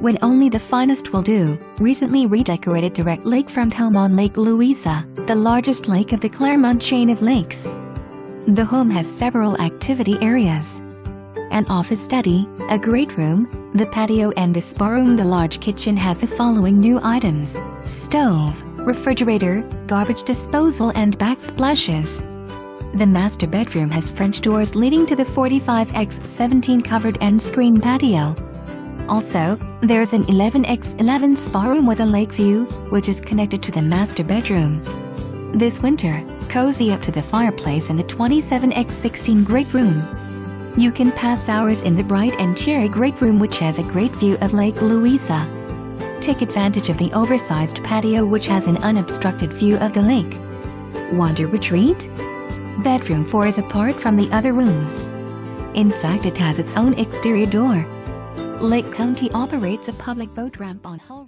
when only the finest will do. Recently redecorated direct lakefront home on Lake Louisa, the largest lake of the Clermont Chain of Lakes. The home has several activity areas: an office study, a great room, the patio and a spa room. The large kitchen has the following new items: stove, refrigerator, garbage disposal and backsplashes. The master bedroom has French doors leading to the 45x17 covered and screened patio. Also, there's an 11x11 spa room with a lake view, which is connected to the master bedroom. This winter, cozy up to the fireplace in the 27x16 great room. You can pass hours in the bright and cheery great room, which has a great view of Lake Louisa. Take advantage of the oversized patio, which has an unobstructed view of the lake. Want to retreat? Bedroom 4 is apart from the other rooms. In fact, it has its own exterior door. Lake County operates a public boat ramp on Hull.